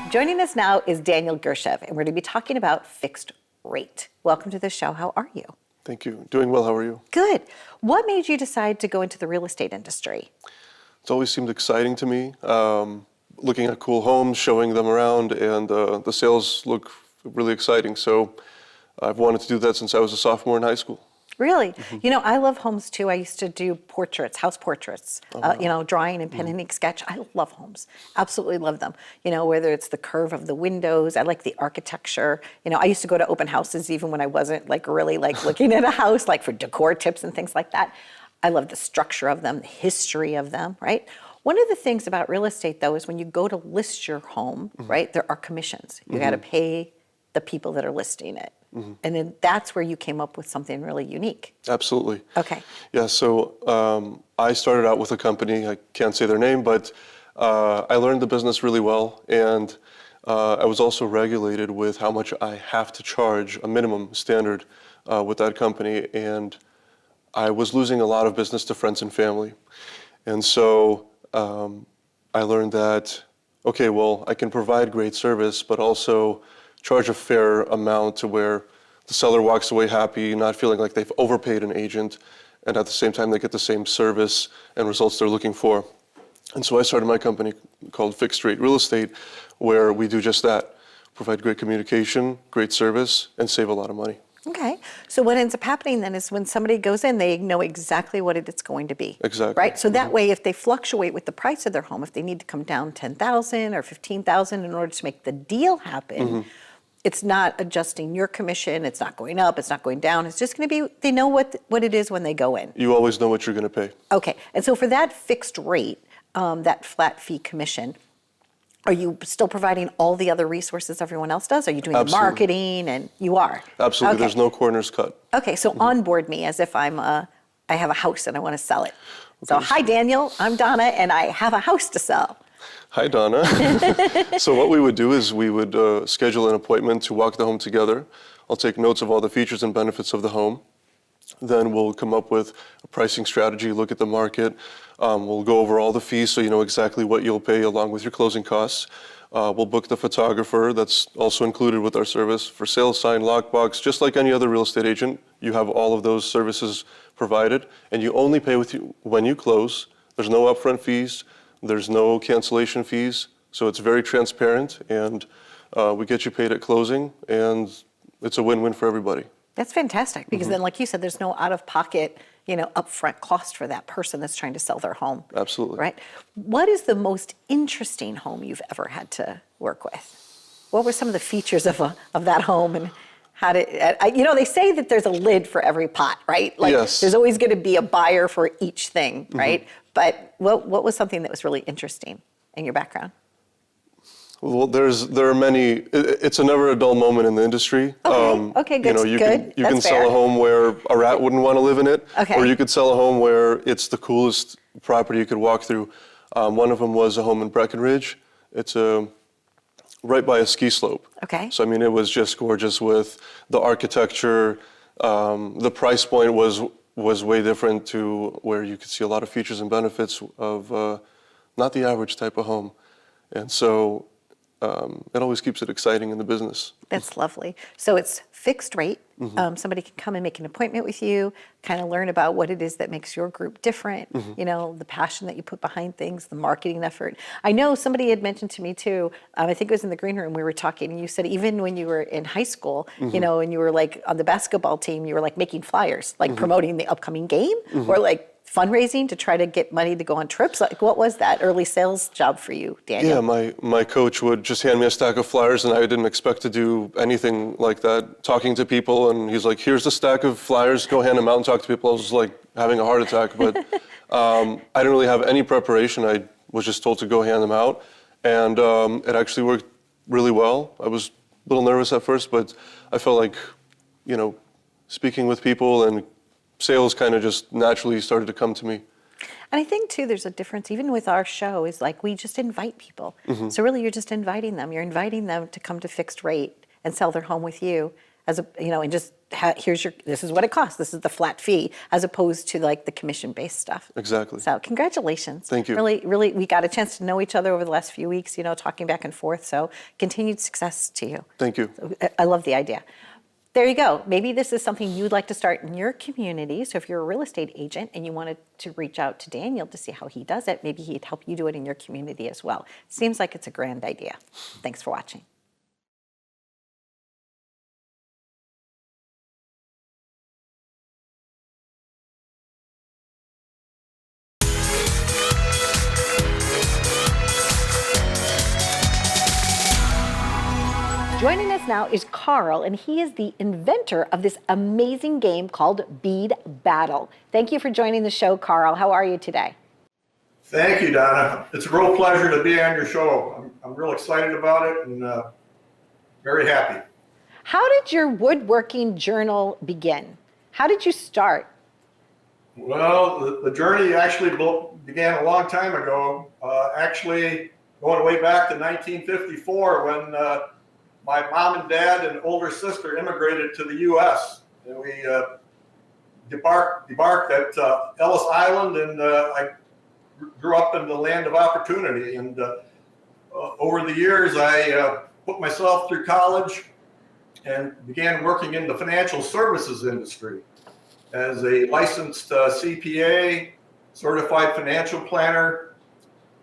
Joining us now is Daniel Gurzhiev, and we're going to be talking about fixed rate. Welcome to the show. How are you? Thank you. Doing well. How are you? Good. What made you decide to go into the real estate industry? It's always seemed exciting to me. Looking at cool homes, showing them around, and the sales look really exciting. So I've wanted to do that since I was a sophomore in high school. Really? I love homes too. I used to do portraits, house portraits, drawing and pen and ink sketch. I love homes. Absolutely love them. Whether it's the curve of the windows, I like the architecture. I used to go to open houses even when I wasn't really looking at a house, for decor tips and things like that. I love the structure of them, the history of them, right? One of the things about real estate though is when you go to list your home, right, there are commissions. You got to pay the people that are listing it. And then that's where you came up with something really unique. Absolutely. Okay. Yeah, so I started out with a company, I can't say their name, but I learned the business really well. And I was also regulated with how much I have to charge, a minimum standard with that company. And I was losing a lot of business to friends and family. And so I learned that, okay, well, I can provide great service, but also charge a fair amount to where the seller walks away happy, not feeling like they've overpaid an agent, and at the same time they get the same service and results they're looking for. And so I started my company called Fixed Rate Real Estate, where we do just that, provide great communication, great service, and save a lot of money. Okay. So what ends up happening then is when somebody goes in, they know exactly what it's going to be. Exactly. Right? So that way, if they fluctuate with the price of their home, if they need to come down $10,000 or $15,000 in order to make the deal happen, it's not adjusting your commission. It's not going up. It's not going down. It's just going to be, they know what it is when they go in. You always know what you're going to pay. Okay. And so for that fixed rate, that flat fee commission, are you still providing all the other resources everyone else does? Are you doing the marketing? And you are? Absolutely. Okay. There's no corners cut. Okay. So onboard me as if I have a house and I want to sell it. So, hi, Daniel. I'm Donna, and I have a house to sell. Hi, Donna. So what we would do is we would schedule an appointment to walk the home together. I'll take notes of all the features and benefits of the home. Then we'll come up with a pricing strategy, look at the market. We'll go over all the fees so you know exactly what you'll pay along with your closing costs. We'll book the photographer. That's also included with our service. For sales sign, lockbox, just like any other real estate agent, you have all of those services provided, and you only pay when you close. There's no upfront fees. There's no cancellation fees. So it's very transparent, and we get you paid at closing, and it's a win-win for everybody. That's fantastic because then, like you said, there's no out-of-pocket, upfront cost for that person that's trying to sell their home. Absolutely. Right? What is the most interesting home you've ever had to work with? What were some of the features of that home, and how did, they say that there's a lid for every pot, right? Like Yes. there's always going to be a buyer for each thing, right? But what was something that was really interesting in your background? Well, there are many. It's a never a dull moment in the industry. Okay, good. You good. can That's sell fair. a home where a rat wouldn't want to live in it, Okay. or you could sell a home where it's the coolest property you could walk through. One of them was a home in Breckenridge. It's right by a ski slope. Okay. So it was just gorgeous with the architecture. The price point was way different to where you could see a lot of features and benefits of not the average type of home, and so. It always keeps it exciting in the business. That's lovely. So it's fixed rate. Somebody can come and make an appointment with you, kind of learn about what it is that makes your group different, the passion that you put behind things, the marketing effort. I know somebody had mentioned to me too, I think it was in the green room, we were talking, and you said even when you were in high school, and you were like on the basketball team, you were like making flyers, like promoting the upcoming game, or like fundraising to try to get money to go on trips. Like, what was that early sales job for you, Daniel? Yeah, my coach would just hand me a stack of flyers, and I didn't expect to do anything like that. Talking to people, and he's like, "Here's a stack of flyers. Go hand them out and talk to people." I was like having a heart attack, but I didn't really have any preparation. I was just told to go hand them out, and it actually worked really well. I was a little nervous at first, but I felt like, speaking with people and sales kind of just naturally started to come to me. And I think too, there's a difference even with our show is like we just invite people. So really you're just inviting them. You're inviting them to come to fixed rate and sell their home with you as and just this is what it costs. This is the flat fee as opposed to like the commission-based stuff. Exactly. So congratulations. Thank you. Really, we got a chance to know each other over the last few weeks, talking back and forth. So continued success to you. Thank you. So, I love the idea. There you go. Maybe this is something you'd like to start in your community. So if you're a real estate agent and you wanted to reach out to Daniel to see how he does it, maybe he'd help you do it in your community as well. Seems like it's a grand idea. Thanks for watching. Joining us now is Karl, and he is the inventor of this amazing game called Bead Battle. Thank you for joining the show, Karl. How are you today? Thank you, Donna. It's a real pleasure to be on your show. I'm real excited about it and very happy. How did your woodworking journal begin? How did you start? Well, the journey actually began a long time ago, actually going way back to 1954 when my mom and dad and older sister immigrated to the U.S. and we debarked at Ellis Island, and I grew up in the land of opportunity. And over the years, I put myself through college and began working in the financial services industry as a licensed CPA, certified financial planner.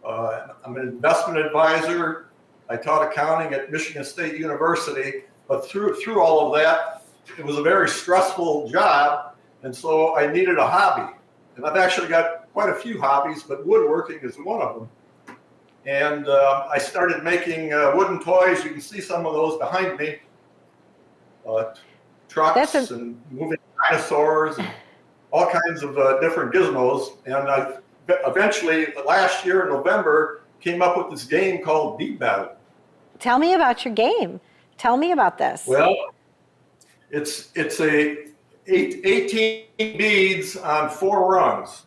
I'm an investment advisor. I taught accounting at Michigan State University, but through all of that, it was a very stressful job, and so I needed a hobby. And I've actually got quite a few hobbies, but woodworking is one of them. And I started making wooden toys. You can see some of those behind me. trucks and moving dinosaurs and all kinds of different gizmos. And I eventually, last year in November, came up with this game called Bead Battle. Tell me about your game. Tell me about this. Well, it's 18 beads on 4 rungs.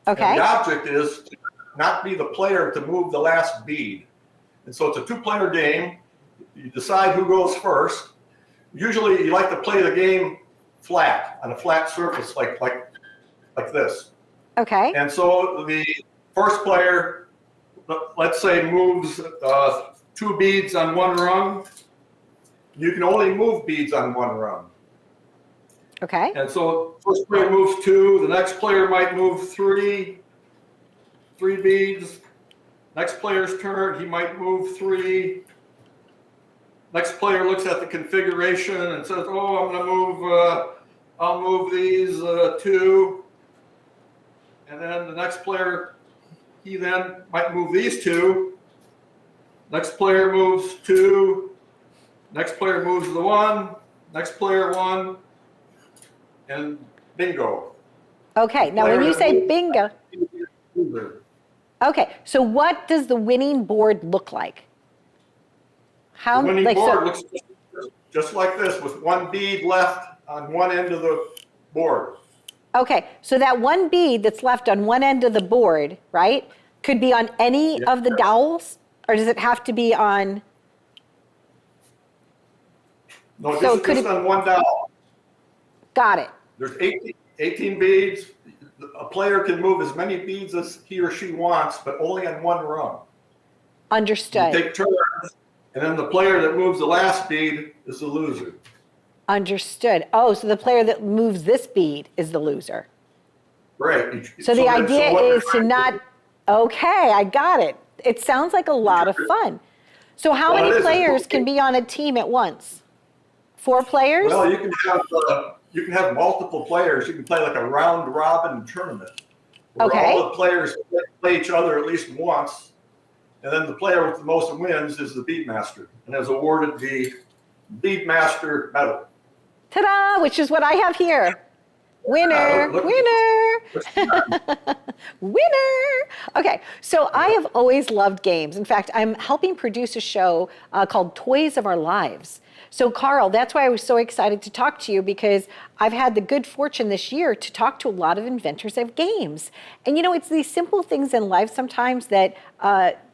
Okay. And the object is to not be the player to move the last bead. And so it's a 2-player game. You decide who goes first. Usually you like to play the game flat, on a flat surface like this. Okay. And so the first player, let's say, moves 2 beads on 1 rung. You can only move beads on 1 rung. Okay. And so first player moves 2, the next player might move 3 beads. Next player's turn, he might move 3. Next player looks at the configuration and says, "Oh, I'm going to move. I'll move these 2." And then the next player, he then might move these 2. Next player moves 2. Next player moves the 1. Next player 1. And bingo. Okay. Now, when you say bingo, okay. So what does the winning board look like? How, the winning like, board looks just like this, with 1 bead left on one end of the board. okay. So that 1 bead that's left on one end of the board, right, could be on any of the dowels, or does it have to be on? No, So just on 1 dowel. Got it. There's 18 beads. A player can move as many beads as he or she wants, but only on 1 rung. Understood. You take turns, and then the player that moves the last bead is the loser. Understood. Oh, so the player that moves this bead is the loser. Right. So the idea is to not, okay, I got it. It sounds like a lot of fun. So how Well, many it is. players can be on a team at once? 4 players? Well, you can have multiple players. You can play like a round robin tournament, where Okay. all the players play each other at least once, and then the player with the most wins is the bead master, and is awarded the bead master medal. Ta-da, which is what I have here. Winner, look- winner, winner. Okay, so I have always loved games. In fact, I'm helping produce a show called Toys of Our Lives. So Karl, that's why I was so excited to talk to you, because I've had the good fortune this year to talk to a lot of inventors of games. And you know, it's these simple things in life sometimes that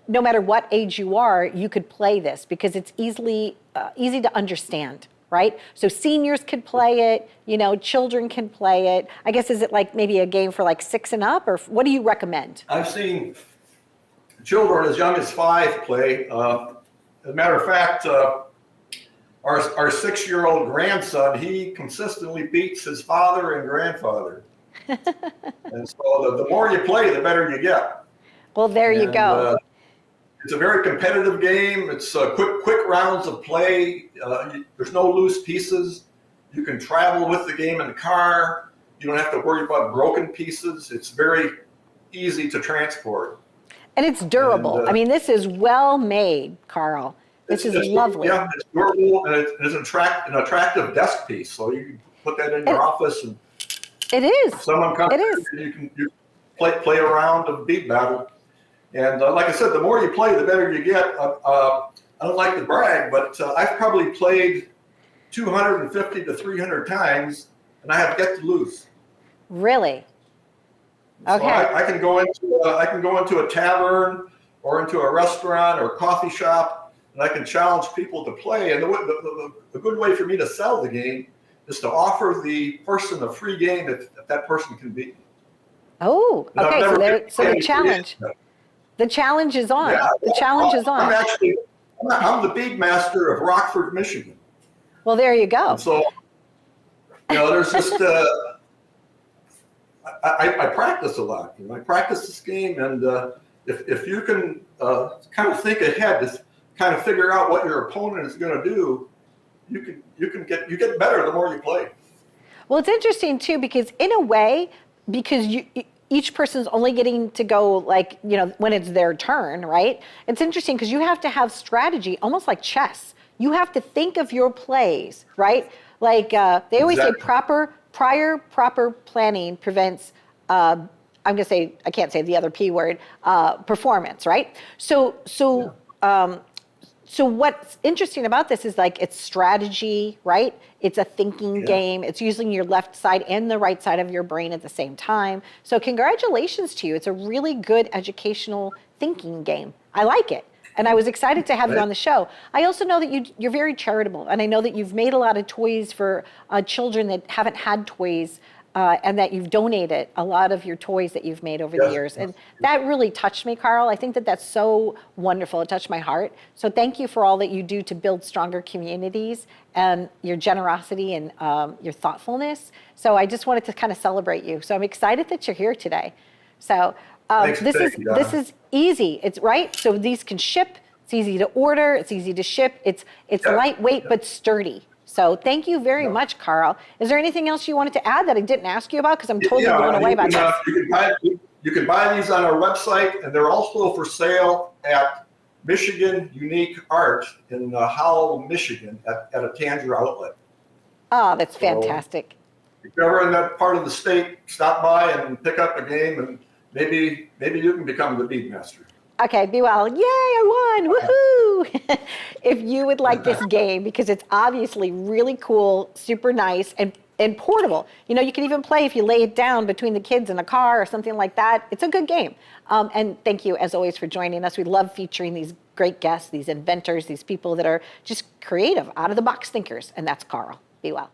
no matter what age you are, you could play this because it's easy to understand. Right? So seniors could play it, you know, children can play it. I guess, is it like maybe a game for like 6 and up, or what do you recommend? I've seen children as young as 5 play. As a matter of fact, our 6-year-old grandson, he consistently beats his father and grandfather. And so the more you play, the better you get. Well, there you go. It's a very competitive game. It's quick rounds of play. There's no loose pieces. You can travel with the game in the car. You don't have to worry about broken pieces. It's very easy to transport. And it's durable. I mean, this is well made, Karl. This is lovely. Yeah, it's durable, and it's an attractive desk piece. So you can put that in your office, and it is. if someone comes, it is. you can play a round of bead battle. And like I said, the more you play, the better you get. I don't like to brag, but I've probably played 250 to 300 times, and I have yet to lose. Really? Okay. So I can go into a tavern or into a restaurant or a coffee shop, and I can challenge people to play. And the good way for me to sell the game is to offer the person a free game if that person can beat me. Oh, And okay. So the challenge. The challenge is on. Yeah, the challenge is on. I'm the bead master of Rockford, Michigan. Well, there you go. And so, you know, there's just, I practice a lot. You know, I practice this game, and if you can kind of think ahead, to kind of figure out what your opponent is going to do, you get better the more you play. Well, it's interesting too, because in a way, because each person's only getting to go, like, you know, when it's their turn, right? It's interesting because you have to have strategy, almost like chess. You have to think of your plays, right? Like they always say proper planning prevents, I'm gonna say, I can't say the other P word, performance, right? So what's interesting about this is like it's strategy, right? It's a thinking game. It's using your left side and the right side of your brain at the same time. So congratulations to you. It's a really good educational thinking game. I like it. And I was excited to have you on the show. I also know that you're very charitable. And I know that you've made a lot of toys for children that haven't had toys, and that you've donated a lot of your toys that you've made over the years. And that really touched me, Karl. I think that that's so wonderful. It touched my heart. So thank you for all that you do to build stronger communities and your generosity and your thoughtfulness. So I just wanted to kind of celebrate you. So I'm excited that you're here today. So this is easy. It's right. So these can ship. It's easy to order. It's easy to ship. It's lightweight but sturdy. So thank you very much, Karl. Is there anything else you wanted to add that I didn't ask you about? Because I'm totally blown away about this. You can buy these on our website, and they're also for sale at Michigan Unique Art in Howell, Michigan, at a Tanger outlet. Oh, that's fantastic. If you're ever in that part of the state, stop by and pick up a game, and maybe you can become the bead master. Okay, be well. Yay, I won, woohoo! If you would like this game, because it's obviously really cool, super nice, and portable. You know, you can even play if you lay it down between the kids in a car or something like that. It's a good game. And thank you, as always, for joining us. We love featuring these great guests, these inventors, these people that are just creative, out-of-the-box thinkers, and that's Karl. Be well.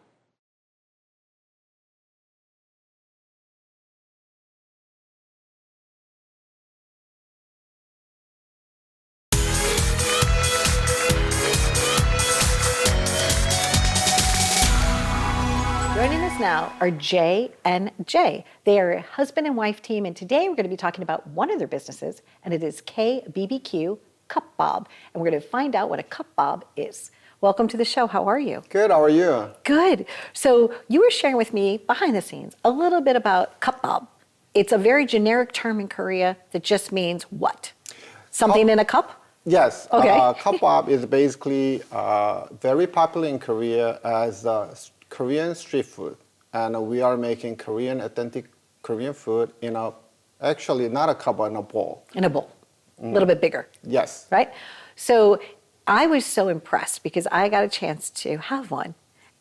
Joining us now are J and Jay. They are a husband and wife team, and today we're going to be talking about one of their businesses, and it is KBBQ Cup Bob, and we're going to find out what a cup bob is. Welcome to the show. How are you? Good. How are you? Good. So you were sharing with me behind the scenes a little bit about cup bob. It's a very generic term in Korea that just means what? Something in a cup? Yes. Okay. Cup bob is basically very popular in Korea as Korean street food, and we are making Korean authentic Korean food in actually not a cup, but in a bowl. In a bowl, a little bit bigger. Yes. Right? So I was so impressed because I got a chance to have one,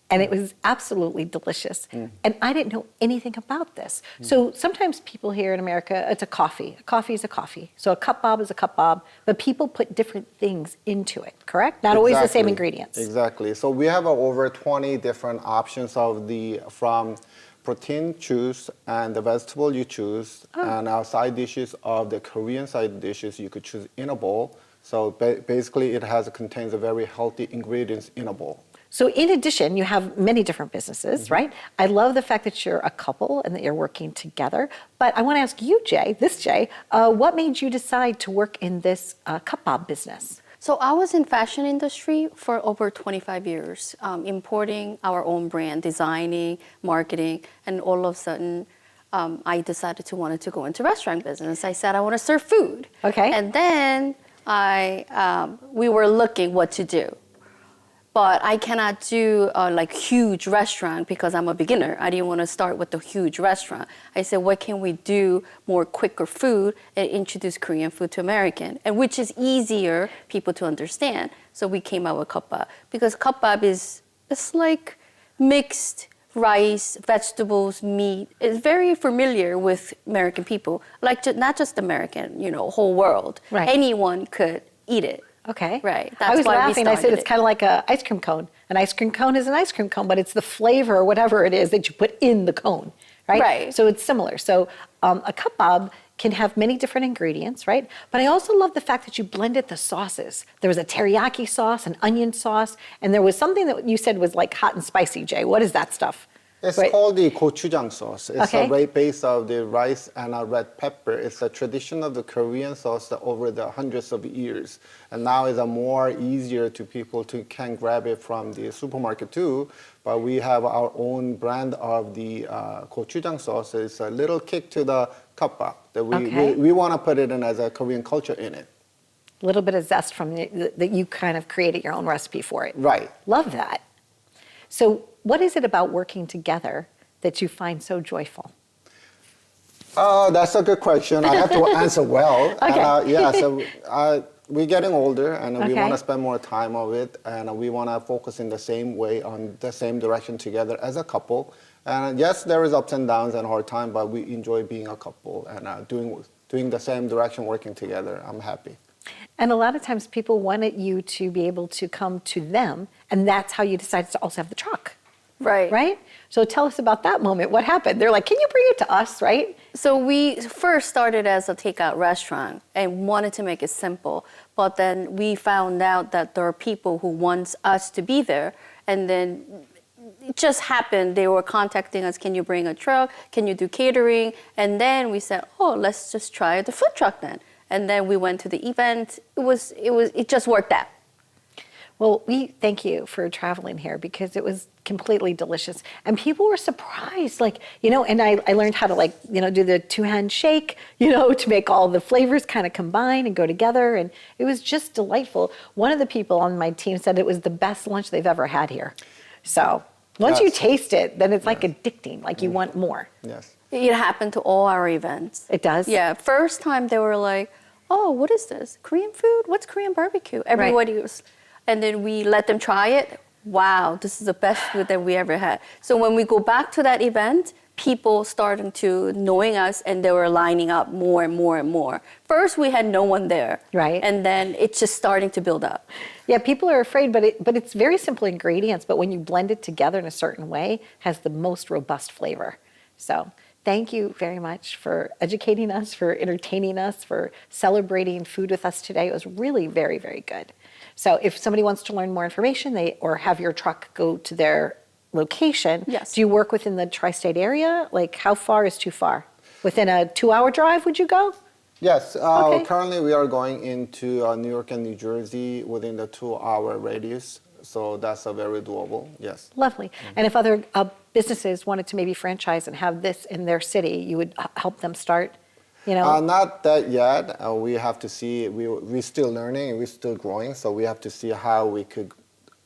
and it was absolutely delicious. And I didn't know anything about this. So sometimes people here in America, it's a coffee. A coffee is a coffee. So a cup bob is a cup bob, but people put different things into it, correct? Not always the same ingredients. Exactly. So we have over 20 different options of from protein choose and the vegetable you choose, and our side dishes of the Korean side dishes you could choose in a bowl. So basically it contains a very healthy ingredients in a bowl. So in addition, you have many different businesses, right? I love the fact that you're a couple and that you're working together. But I want to ask you, Jay, what made you decide to work in this cup bob business? So I was in fashion industry for over 25 years, importing our own brand, designing, marketing, and all of a sudden, I decided wanted to go into restaurant business. I said I want to serve food. Okay. And then we were looking what to do. But I cannot do like huge restaurant because I'm a beginner. I didn't want to start with the huge restaurant. I said, what can we do more quicker food and introduce Korean food to American, and which is easier people to understand. So we came out with cup bob because cup bob it's like mixed rice, vegetables, meat. It's very familiar with American people, like not just American, whole world. Right. Anyone could eat it. Okay. Right. I was laughing. I said it's kind of like an ice cream cone. An ice cream cone is an ice cream cone, but it's the flavor or whatever it is that you put in the cone, right? Right. So it's similar. So a cup bob can have many different ingredients, right? But I also love the fact that you blended the sauces. There was a teriyaki sauce, an onion sauce, and there was something that you said was like hot and spicy, Jay. What is that stuff? It's called the gochujang sauce. It's a base of the rice and a red pepper. It's a tradition of the Korean sauce over the hundreds of years. And now it's more easier to people can grab it from the supermarket too. But we have our own brand of the gochujang sauce. It's a little kick to the cup bob that we want to put it in as a Korean culture in it. A little bit of zest from that you kind of created your own recipe for it. Right. Love that. So what is it about working together that you find so joyful? That's a good question. I have to answer well. Okay. So we're getting older, and we Okay. want to spend more time of it, and we want to focus in the same way, on the same direction together as a couple. And yes, there is ups and downs and hard time, but we enjoy being a couple and doing the same direction, working together. I'm happy. And a lot of times people wanted you to be able to come to them, and that's how you decided to also have the truck. Right. Right? So tell us about that moment. What happened? They're like, can you bring it to us, right? So we first started as a takeout restaurant and wanted to make it simple. But then we found out that there are people who want us to be there. And then it just happened. They were contacting us, can you bring a truck? Can you do catering? And then we said, oh, let's just try the food truck then. And then we went to the event. It just worked out. Well, we thank you for traveling here because it was completely delicious. And people were surprised, like, and I learned how to do the two-hand shake, to make all the flavors kind of combine and go together. And it was just delightful. One of the people on my team said it was the best lunch they've ever had here. So once you taste it, then it's like addicting, like you want more. Yes. It happened to all our events. It does? Yeah. First time they were like, oh, what is this? Korean food? What's Korean barbecue? Everybody was... And then we let them try it. Wow, this is the best food that we ever had. So when we go back to that event, people started to knowing us and they were lining up more and more and more. First, we had no one there. Right. And then it's just starting to build up. Yeah, people are afraid, but it's very simple ingredients, but when you blend it together in a certain way, has the most robust flavor. So thank you very much for educating us, for entertaining us, for celebrating food with us today. It was really very, very good. So if somebody wants to learn more information, or have your truck go to their location, Yes. Do you work within the tri-state area? Like how far is too far? Within a 2-hour drive, would you go? Yes. Okay. Currently, we are going into New York and New Jersey within the 2-hour radius. So that's very doable. Yes. Lovely. And if other businesses wanted to maybe franchise and have this in their city, you would help them start? Not that yet. We have to see. We're still learning and we're still growing. So we have to see how we could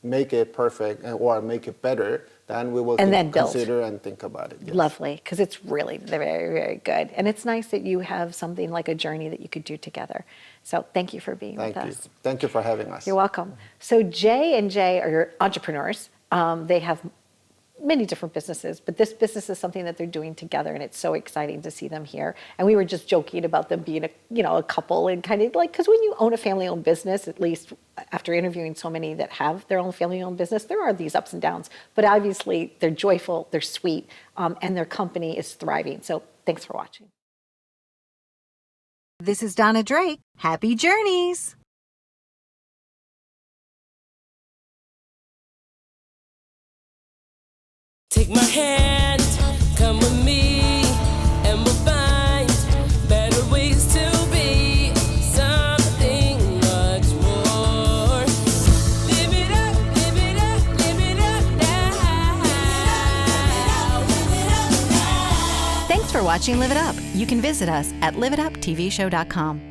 make it perfect or make it better. Then we will consider and think about it. Yes. Lovely, because it's really very, very good. And it's nice that you have something like a journey that you could do together. So thank you for being with us. Thank you for having us. You're welcome. So J and Jay are your entrepreneurs. They have many different businesses, but this business is something that they're doing together, and it's so exciting to see them here. And we were just joking about them being a couple, and kind of like, because when you own a family-owned business, at least after interviewing so many that have their own family-owned business, there are these ups and downs. But obviously, they're joyful, they're sweet, and their company is thriving. So thanks for watching. This is Donna Drake. Happy journeys! Take my hand, come with me, and we'll find better ways to be something much more. Live it up, live it up, live it up now. Thanks for watching Live It Up. You can visit us at liveituptvshow.com.